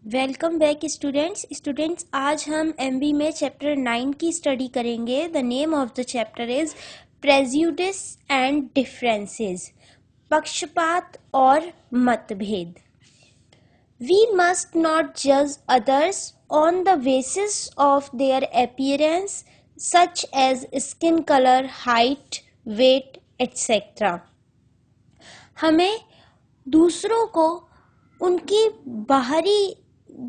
Welcome back students आज हम MB में चैप्टर 9 की स्टडी करेंगे। The name of the chapter is prejudice and differences, पक्षपात और मतभेद। वी मस्ट नॉट जज others on the basis of their appearance such as skin colour, height, weight etcetera. हमें दूसरों को उनकी बाहरी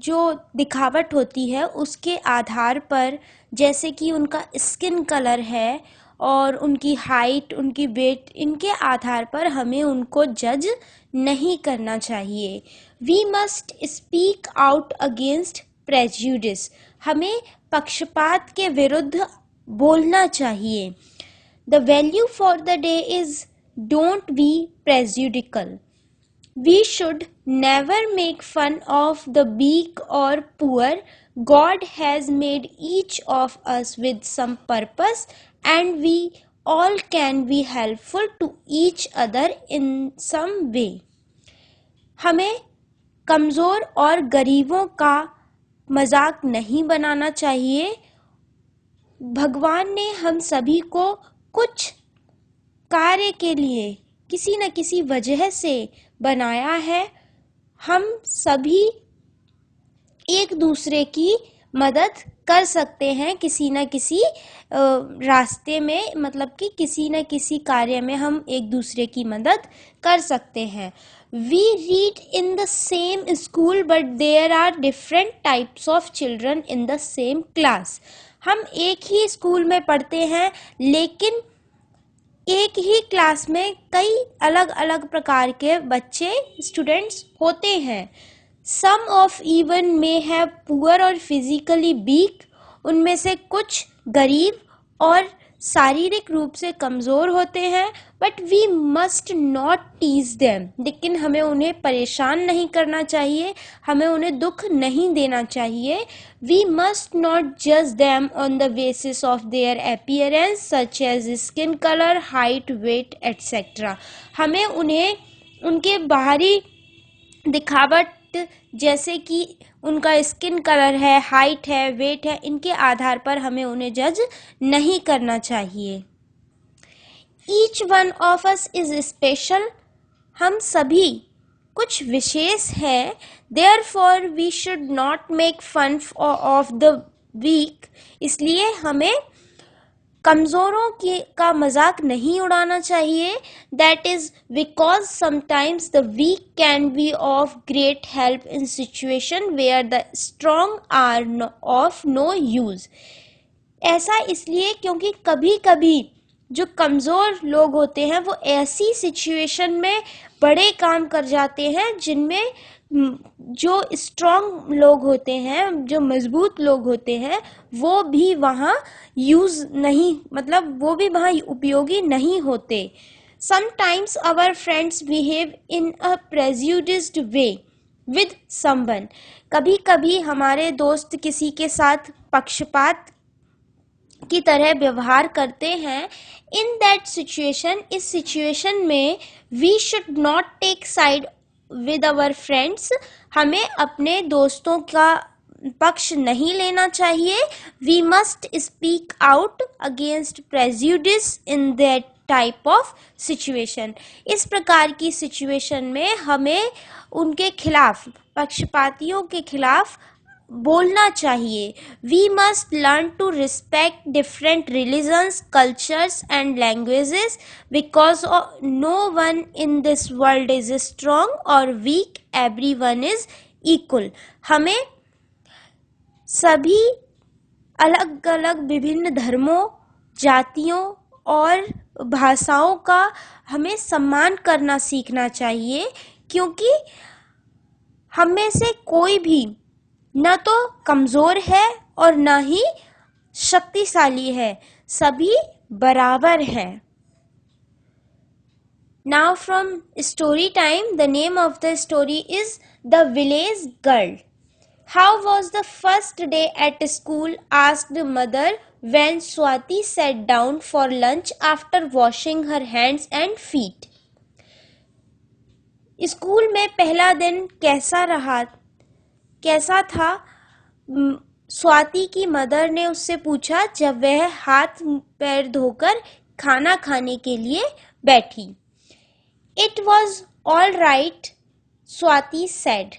जो दिखावट होती है उसके आधार पर, जैसे कि उनका स्किन कलर है और उनकी हाइट, उनकी वेट, इनके आधार पर हमें उनको जज नहीं करना चाहिए। We must speak out against prejudice, हमें पक्षपात के विरुद्ध बोलना चाहिए। The value for the day is don't be prejudicial. We should never make fun of the weak or poor. God has made each of us with some purpose, and we all can be helpful to each other in some way. हमें कमज़ोर और गरीबों का मजाक नहीं बनाना चाहिए। भगवान ने हम सभी को कुछ कार्य के लिए किसी न किसी वजह से बनाया है। हम सभी एक दूसरे की मदद कर सकते हैं किसी न किसी रास्ते में, मतलब कि किसी न किसी कार्य में हम एक दूसरे की मदद कर सकते हैं। We read in the same school but there are different types of children in the same class. हम एक ही स्कूल में पढ़ते हैं लेकिन एक ही क्लास में कई अलग अलग प्रकार के बच्चे, स्टूडेंट्स होते हैं। Some of even may have poor or physically weak, उनमें से कुछ गरीब और शारीरिक रूप से कमज़ोर होते हैं। But we must not tease them, लेकिन हमें उन्हें परेशान नहीं करना चाहिए, हमें उन्हें दुख नहीं देना चाहिए। वी मस्ट नॉट जज them on the basis of their appearance such as skin colour, height, weight etcetera. हमें उन्हें उनके बाहरी दिखावट, जैसे कि उनका स्किन कलर है, हाइट है, वेट है, इनके आधार पर हमें उन्हें जज नहीं करना चाहिए। Each one of us is special, हम सभी कुछ विशेष है। Therefore we should not make fun of the weak, इसलिए हमें कमज़ोरों का मजाक नहीं उड़ाना चाहिए। That is because sometimes the weak can be of great help in situation where the strong are of no use. ऐसा इसलिए क्योंकि कभी कभी जो कमज़ोर लोग होते हैं वो ऐसी सिचुएशन में बड़े काम कर जाते हैं जिनमें जो स्ट्रॉन्ग लोग होते हैं, जो मजबूत लोग होते हैं, वो भी वहाँ यूज़ नहीं, मतलब वो भी वहाँ उपयोगी नहीं होते। Sometimes our friends behave in a prejudiced way with someone, कभी कभी हमारे दोस्त किसी के साथ पक्षपात की तरह व्यवहार करते हैं। इन दैट सिचुएशन, इस सिचुएशन में we should not take side with our friends, हमें अपने दोस्तों का पक्ष नहीं लेना चाहिए। We must speak out against prejudice in that type of situation. इस प्रकार की सिचुएशन में हमें उनके खिलाफ, पक्षपातियों के खिलाफ बोलना चाहिए। We must learn to respect different religions, cultures and languages because no one in this world is strong or weak, everyone is equal. हमें सभी अलग अलग विभिन्न धर्मों, जातियों और भाषाओं का हमें सम्मान करना सीखना चाहिए, क्योंकि हम में से कोई भी न तो कमज़ोर है और न ही शक्तिशाली है, सभी बराबर है। Now from story time, the name of the story is The Village Girl. How was the first day at school? asked mother when Swati sat down for lunch after washing her hands and feet. School में पहला दिन कैसा रहा? कैसा था? स्वाति की mother ने उससे पूछा जब वह हाथ पैर धोकर खाना खाने के लिए बैठी। It was all right, Swati said.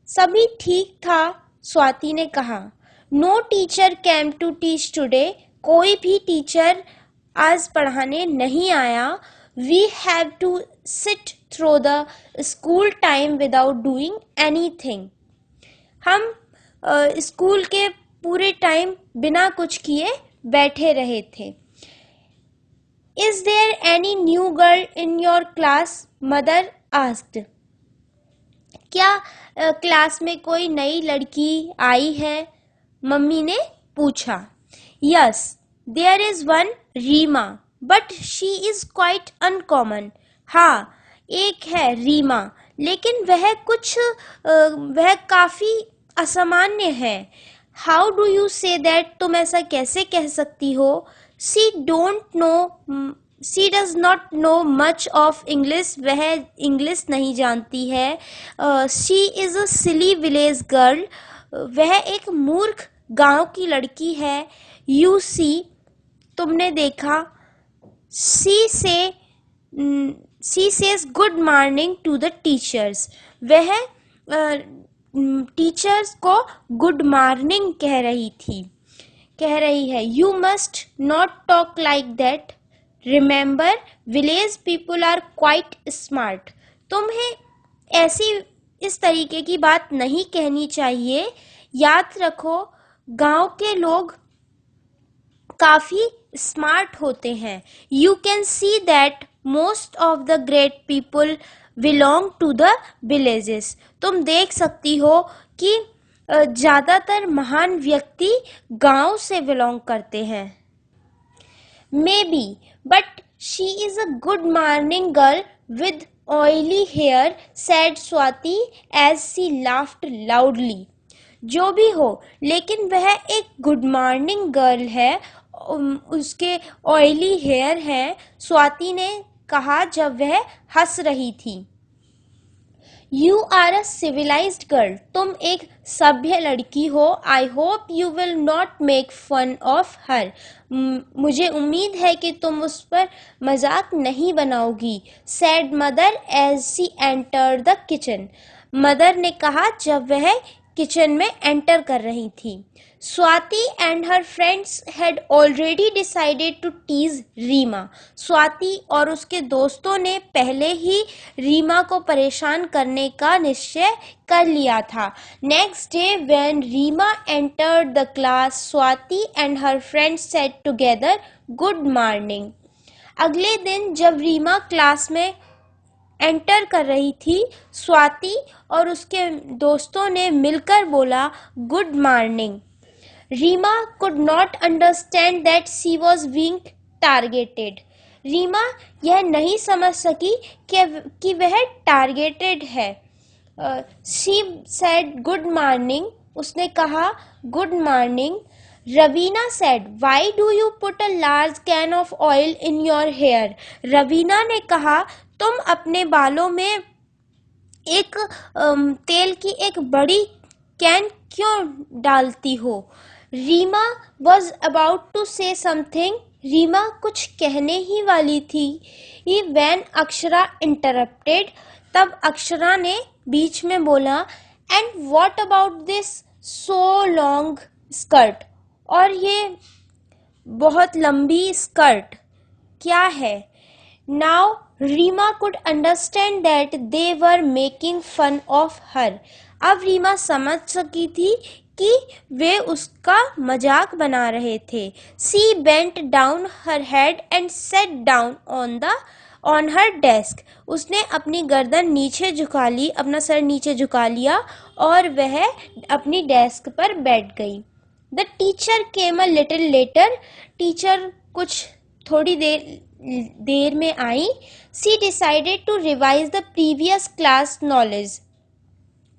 सभी ठीक था, स्वाति ने कहा। No teacher came to teach today. कोई भी टीचर आज पढ़ाने नहीं आया। We have to sit through the school time without doing anything. हम स्कूल के पूरे टाइम बिना कुछ किए बैठे रहे थे। Is there any new girl in your class? Mother asked. क्या क्लास में कोई नई लड़की आई है? मम्मी ने पूछा। Yes, there is one, Reema, but she is quite uncommon. हाँ, एक है रीमा, लेकिन वह काफी असामान्य है। How do you say that? तुम ऐसा कैसे कह सकती हो? She does not know much of English. वह इंग्लिश नहीं जानती है। She is a silly village girl. वह एक मूर्ख गांव की लड़की है। You see, तुमने देखा। She says good morning to the teachers. वह टीचर्स को गुड मॉर्निंग कह रही है। You must not talk like that. Remember, village people are quite smart. तुम्हें इस तरीके की बात नहीं कहनी चाहिए। याद रखो, गांव के लोग काफी स्मार्ट होते हैं। You can see that most of the great people belong to the villages. तुम देख सकती हो कि ज्यादातर महान व्यक्ति गांव से बिलोंग करते हैं। Maybe, but she is a good morning girl with oily hair, said Swati as she laughed loudly. जो भी हो, लेकिन वह एक गुड मॉर्निंग गर्ल है। उसके ऑयली हेयर है, स्वाति ने कहा जब वह हंस रही थी। You are a civilized girl. तुम एक सभ्य लड़की हो। I hope you will not make fun of her. मुझे उम्मीद है कि तुम उस पर मजाक नहीं बनाओगी, said mother as she entered the kitchen. Mother ने कहा जब वह किचन में एंटर कर रही थी। Swati and her friends had already decided to tease Rima. Swati और उसके दोस्तों ने पहले ही रीमा को परेशान करने का निश्चय कर लिया था. Next day when Rima entered the class, Swati and her friends said together good morning. अगले दिन जब रीमा क्लास में एंटर कर रही थी, स्वाति और उसके दोस्तों ने मिलकर बोला good morning. Rima could not understand that she was being targeted. Rima यह नहीं समझ सकी कि वह टारगेटेड है. She said good morning. उसने कहा good morning. Raveena said, why do you put a large can of oil in your hair? Raveena ने कहा तुम अपने बालों में एक तेल की एक बड़ी कैन क्यों डालती हो? Reema was about to say something. Reema कुछ कहने ही वाली थी. When अक्षरा interrupted, तब अक्षरा ने बीच में बोला and what about this so long skirt? और ये बहुत लंबी स्कर्ट क्या है? Now Reema could understand that they were making fun of her. अब रीमा समझ सकी थी कि वे उसका मजाक बना रहे थे. She bent down her head and sat down on her desk. उसने अपनी गर्दन नीचे झुका ली, अपना सर नीचे झुका लिया और वह अपनी डेस्क पर बैठ गई. The teacher came a little later. Teacher कुछ थोड़ी देर में आई. She decided to revise the previous class knowledge.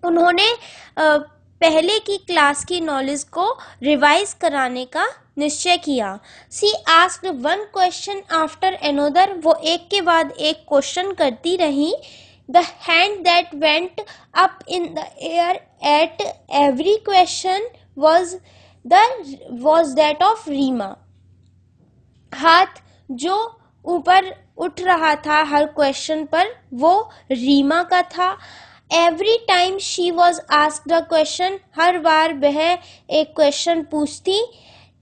उन्होंने पहले की क्लास की नॉलेज को रिवाइज कराने का निश्चय किया. She asked one question after another. वो एक के बाद एक क्वेश्चन करती रही. The hand that went up in the air at every question was that of Rima. हाथ जो ऊपर उठ रहा था हर क्वेश्चन पर वो रीमा का था. Every time she was asked a question, हर बार वह एक क्वेश्चन पूछती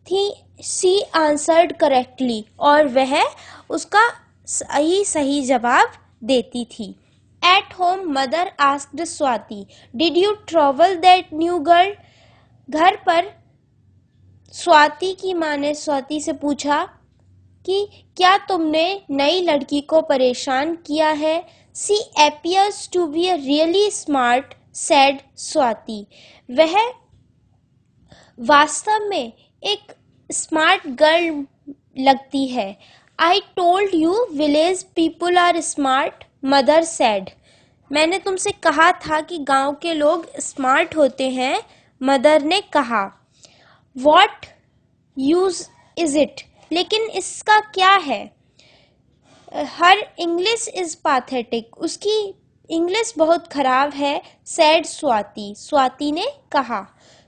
थी, शी आंसर्ड करेक्टली, और वह उसका सही जवाब देती थी. At home mother asked Swati, did you travel that new girl? घर पर स्वाति की माँ ने स्वाति से पूछा कि क्या तुमने नई लड़की को परेशान किया है? सी appears to be a really smart, said Swati. वह वास्तव में एक स्मार्ट गर्ल लगती है. I told you village people are smart, mother said. मैंने तुमसे कहा था कि गांव के लोग स्मार्ट होते हैं, मदर ने कहा. What use is it? लेकिन इसका क्या है? हर इंग्लिश इज पैथेटिक, उसकी इंग्लिश बहुत खराब है. सैड स्वाति, स्वाति ने कहा.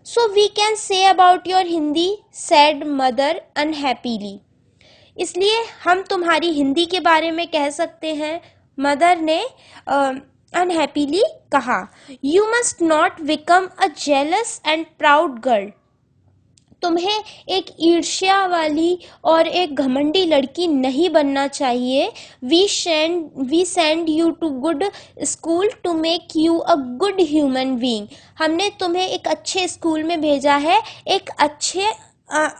So we can say about your Hindi, said mother unhappily. इसलिए हम तुम्हारी हिंदी के बारे में कह सकते हैं, मदर ने अनहैप्पीली कहा. You must not become a jealous and proud girl. तुम्हें एक ईर्ष्या वाली और एक घमंडी लड़की नहीं बनना चाहिए. We send you to good school to make you a good human being. हमने तुम्हें एक अच्छे स्कूल में भेजा है एक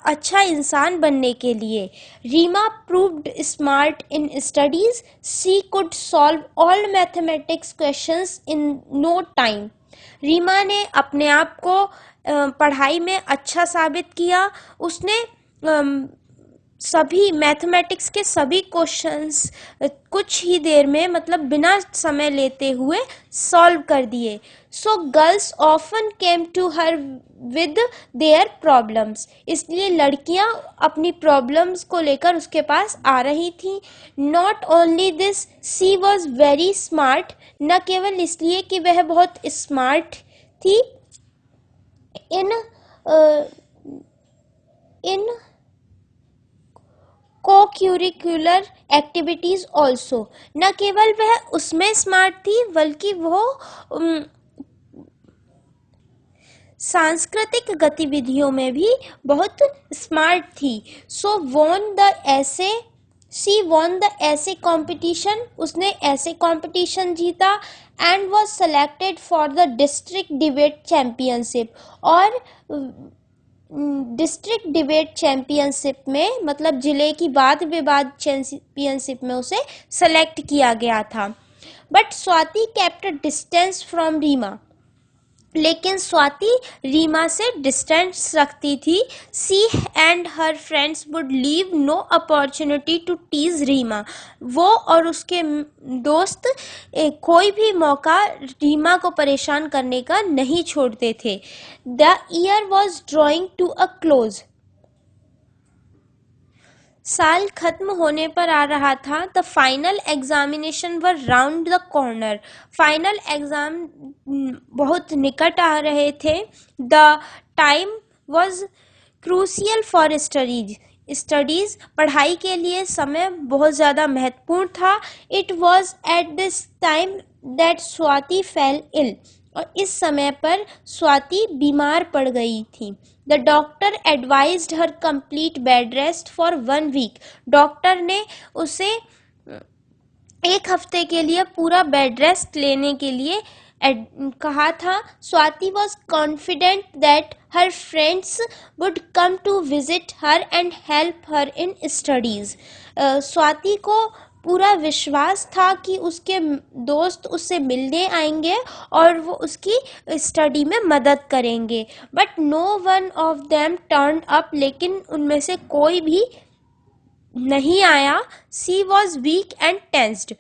अच्छा इंसान बनने के लिए. Rima proved smart in studies. She could solve all mathematics questions in no time. Rima ने अपने आप को पढ़ाई में अच्छा साबित किया. उसने सभी मैथमेटिक्स के सभी क्वेश्चंस कुछ ही देर में, मतलब बिना समय लेते हुए, सॉल्व कर दिए. So girls often came to her with their problems. इसलिए लड़कियां अपनी प्रॉब्लम्स को लेकर उसके पास आ रही थी. Not only this, she was very smart. न केवल इसलिए कि वह बहुत स्मार्ट थी, in co-curricular एक्टिविटीज ऑल्सो. न केवल वह उसमें स्मार्ट थी बल्कि वो सांस्कृतिक गतिविधियों में भी बहुत स्मार्ट थी. शी वॉन द ऐसे कॉम्पिटिशन. उसने ऐसे कॉम्पिटिशन जीता. And was selected for the district debate championship. और डिस्ट्रिक्ट डिबेट चैंपियनशिप में, मतलब जिले की वाद विवाद चैंपियनशिप में उसे सेलेक्ट किया गया था. But Swati kept distance from Reema. लेकिन स्वाति रीमा से डिस्टेंस रखती थी. She and her friends would leave no opportunity to tease Reema. वो और उसके दोस्त कोई भी मौका रीमा को परेशान करने का नहीं छोड़ते थे. The year was drawing to a close. साल खत्म होने पर आ रहा था. The final examination were round the corner. Final exam बहुत निकट आ रहे थे. The time was crucial for studies. पढ़ाई के लिए समय बहुत ज़्यादा महत्वपूर्ण था. It was at this time that Swati fell ill. और इस समय पर स्वाति बीमार पड़ गई थी. The doctor advised her complete bed rest for 1 week. Doctor ने उसे 1 हफ्ते के लिए पूरा बेड रेस्ट लेने के लिए कहा था. Swati was confident that her friends would come to visit her and help her in studies. Swati को पूरा विश्वास था कि उसके दोस्त उससे मिलने आएंगे और वो उसकी स्टडी में मदद करेंगे. But no one of them turn up. लेकिन उनमें से कोई भी नहीं आया. She was weak and tensed.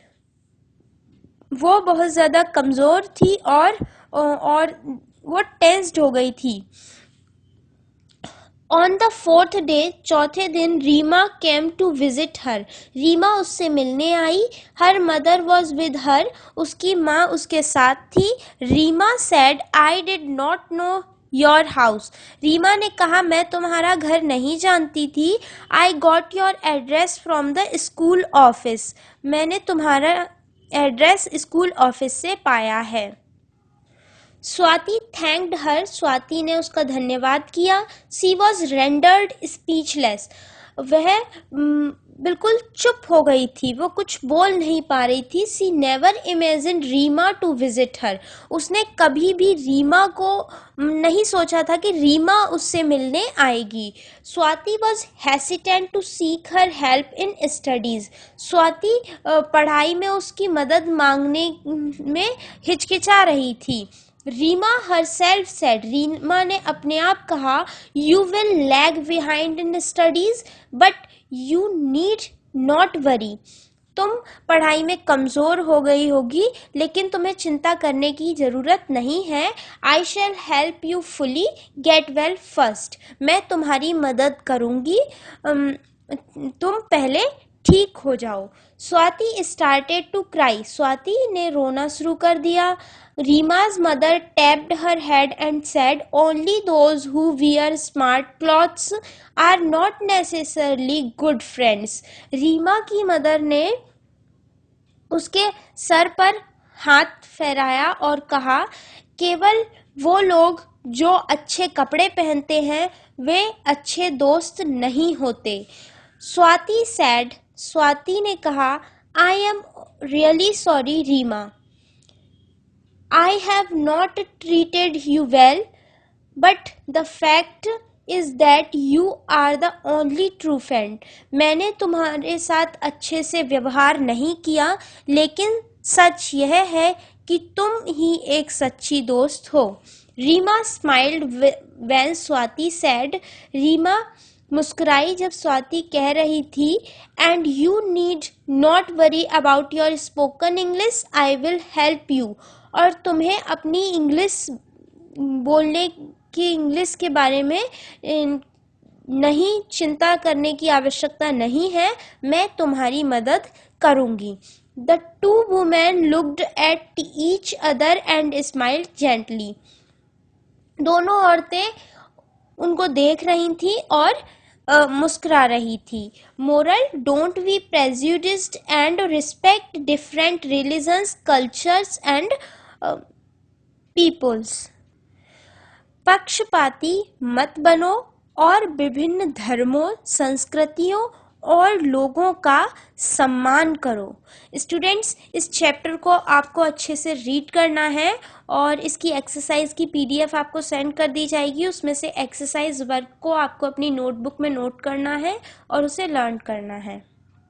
वो बहुत ज़्यादा कमज़ोर थी और वो टेंस्ड हो गई थी. ऑन द फोर्थ डे, चौथे दिन, Reema came to visit her, Reema उससे मिलने आई। Her mother was with her, उसकी माँ उसके साथ थी। Reema said I did not know your house, Reema ने कहा मैं तुम्हारा घर नहीं जानती थी। I got your address from the school office, मैंने तुम्हारा एड्रेस स्कूल ऑफिस से पाया है। स्वाति थैंक्ड हर, स्वाति ने उसका धन्यवाद किया। सी वॉज रेंडर्ड स्पीचलेस, वह बिल्कुल चुप हो गई थी, वो कुछ बोल नहीं पा रही थी। She never imagine Reema to visit her, उसने कभी भी रीमा को नहीं सोचा था कि रीमा उससे मिलने आएगी। Swati was hesitant to seek her help in studies, Swati पढ़ाई में उसकी मदद मांगने में हिचकिचा रही थी। रीमा herself said, रीमा ने अपने आप कहा, you will lag behind in studies but you need not worry, तुम पढ़ाई में कमज़ोर हो गई होगी लेकिन तुम्हें चिंता करने की ज़रूरत नहीं है। I shall help you fully get well first, मैं तुम्हारी मदद करूँगी, तुम पहले ठीक हो जाओ। Swati started to cry, Swati ने रोना शुरू कर दिया। रीमा's mother tapped her head and said, only those who wear smart clothes are not necessarily good friends, Reema की मदर ने उसके सर पर हाथ फेराया और कहा, केवल वो लोग जो अच्छे कपड़े पहनते हैं वे अच्छे दोस्त नहीं होते। स्वाति सैड, स्वाति ने कहा, I am really sorry Rima, I have not treated you well but the fact is that you are the only true friend, मैंने तुम्हारे साथ अच्छे से व्यवहार नहीं किया लेकिन सच यह है कि तुम ही एक सच्ची दोस्त हो। Reema smiled when Swati said, Reema मुस्कुराई जब स्वाति कह रही थी, and you need not worry about your spoken English, I will help you, और तुम्हें अपनी इंग्लिश बोलने की इंग्लिश के बारे में नहीं चिंता करने की आवश्यकता नहीं है, मैं तुम्हारी मदद करूंगी। The two women looked at each other and smiled gently, दोनों औरतें उनको देख रही थी और मुस्कुरा रही थी। Moral, don't be prejudiced and respect different religions, cultures and peoples, पक्षपाती मत बनो और विभिन्न धर्मों, संस्कृतियों और लोगों का सम्मान करो। स्टूडेंट्स, इस चैप्टर को आपको अच्छे से रीड करना है और इसकी एक्सरसाइज की पीडीएफ आपको सेंड कर दी जाएगी। उसमें से एक्सरसाइज वर्क को आपको अपनी नोटबुक में नोट करना है और उसे लर्न करना है।